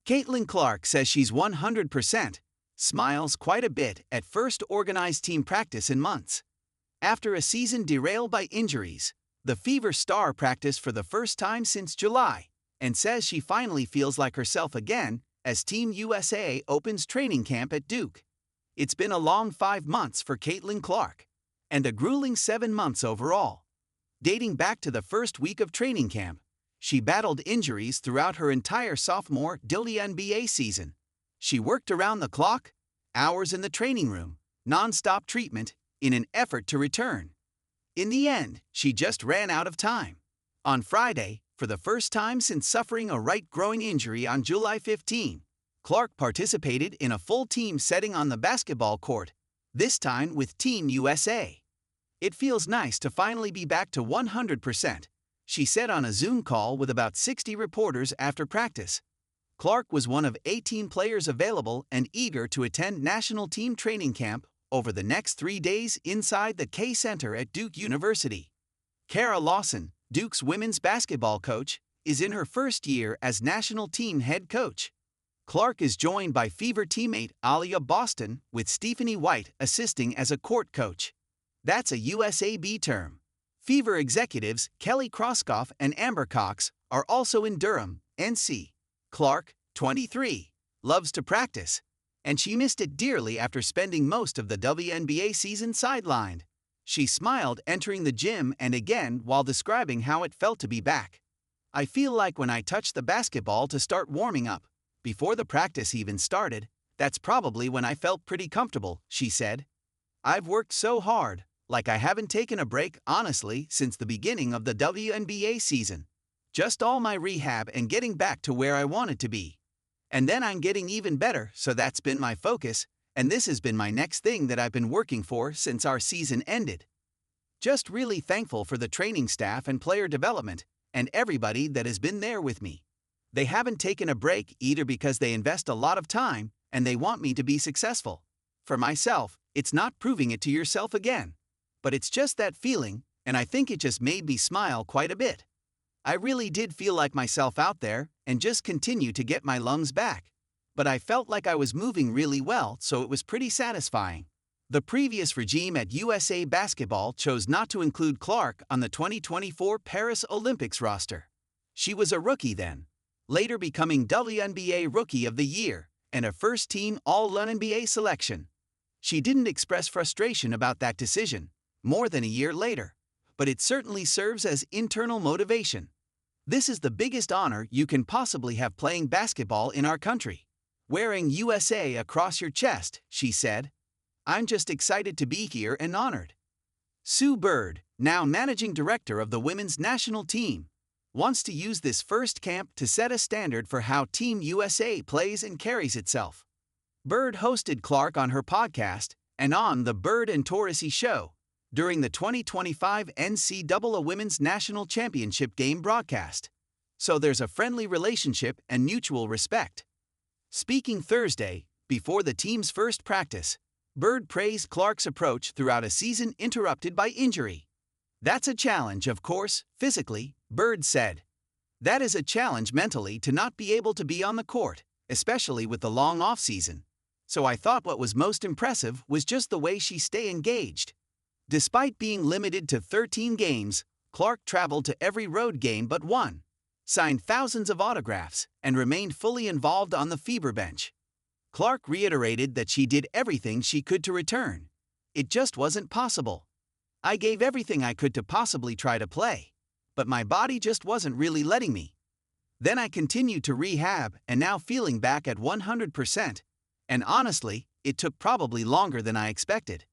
Caitlin Clark says she's 100%, smiles quite a bit at first organized team practice in months. After a season derailed by injuries, the Fever star practiced for the first time since July and says she finally feels like herself again as Team USA opens training camp at Duke. It's been a long 5 months for Caitlin Clark, and a grueling 7 months overall. Dating back to the first week of training camp, she battled injuries throughout her entire sophomore WNBA season. She worked around the clock, hours in the training room, nonstop treatment, in an effort to return. In the end, she just ran out of time. On Friday, for the first time since suffering a right groin injury on July 15, Clark participated in a full team setting on the basketball court, this time with Team USA. "It feels nice to finally be back to 100%, she said on a Zoom call with about 60 reporters after practice. Clark was one of 18 players available and eager to attend national team training camp over the next 3 days inside the K Center at Duke University. Kara Lawson, Duke's women's basketball coach, is in her first year as national team head coach. Clark is joined by Fever teammate Alia Boston, with Stephanie White assisting as a court coach. That's a USAB term. Fever executives Kelly Kroskoff and Amber Cox are also in Durham, NC. Clark, 23, loves to practice, and she missed it dearly after spending most of the WNBA season sidelined. She smiled entering the gym and again while describing how it felt to be back. "I feel like when I touch the basketball to start warming up, before the practice even started, that's probably when I felt pretty comfortable," she said. "I've worked so hard, like I haven't taken a break, honestly, since the beginning of the WNBA season. Just all my rehab and getting back to where I wanted to be. And then I'm getting even better, so that's been my focus, and this has been my next thing that I've been working for since our season ended. Just really thankful for the training staff and player development, and everybody that has been there with me. They haven't taken a break either because they invest a lot of time and they want me to be successful. For myself, it's not proving it to yourself again. But it's just that feeling, and I think it just made me smile quite a bit. I really did feel like myself out there and just continue to get my lungs back. But I felt like I was moving really well, so it was pretty satisfying." The previous regime at USA Basketball chose not to include Clark on the 2024 Paris Olympics roster. She was a rookie then, later becoming WNBA Rookie of the Year and a first-team All-NBA selection. She didn't express frustration about that decision more than a year later, but it certainly serves as internal motivation. "This is the biggest honor you can possibly have playing basketball in our country. Wearing USA across your chest," she said. "I'm just excited to be here and honored." Sue Bird, now managing director of the women's national team, wants to use this first camp to set a standard for how Team USA plays and carries itself. Bird hosted Clark on her podcast and on the Bird and Torresy Show during the 2025 NCAA Women's National Championship game broadcast. So there's a friendly relationship and mutual respect. Speaking Thursday, before the team's first practice, Bird praised Clark's approach throughout a season interrupted by injury. "That's a challenge, of course, physically," Bird said. "That is a challenge mentally to not be able to be on the court, especially with the long off-season. So I thought what was most impressive was just the way she stayed engaged." Despite being limited to 13 games, Clark traveled to every road game but one, signed thousands of autographs, and remained fully involved on the Fever bench. Clark reiterated that she did everything she could to return. "It just wasn't possible. I gave everything I could to possibly try to play, but my body just wasn't really letting me. Then I continued to rehab and now feeling back at 100%, and honestly, it took probably longer than I expected."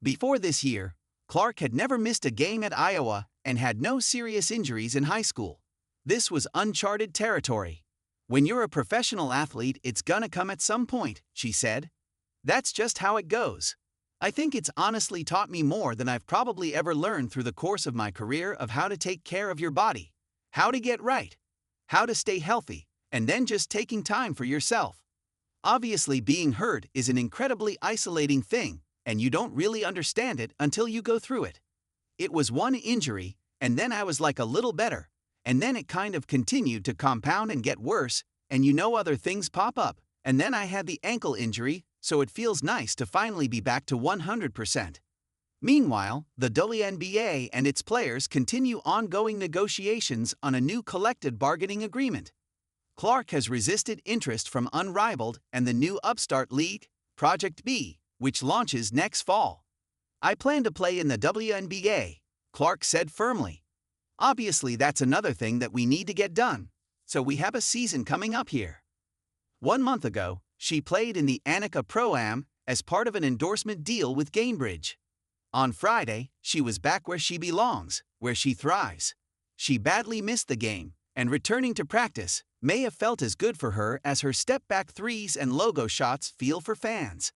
Before this year, Clark had never missed a game at Iowa and had no serious injuries in high school. This was uncharted territory. "When you're a professional athlete, it's gonna come at some point," she said. "That's just how it goes. I think it's honestly taught me more than I've probably ever learned through the course of my career of how to take care of your body, how to get right, how to stay healthy, and then just taking time for yourself. Obviously, being hurt is an incredibly isolating thing, and you don't really understand it until you go through it. It was one injury, and then I was like a little better, and then it kind of continued to compound and get worse, and you know other things pop up. And then I had the ankle injury, so it feels nice to finally be back to 100%. Meanwhile, the WNBA and its players continue ongoing negotiations on a new collective bargaining agreement. Clark has resisted interest from Unrivaled and the new upstart league, Project B, which launches next fall. I plan to play in the WNBA, Clark said firmly. Obviously, that's another thing that we need to get done, so we have a season coming up here. 1 month ago, she played in the Annika Pro-Am as part of an endorsement deal with Gainbridge. On Friday, she was back where she belongs, where she thrives. She badly missed the game, and returning to practice may have felt as good for her as her step-back threes and logo shots feel for fans.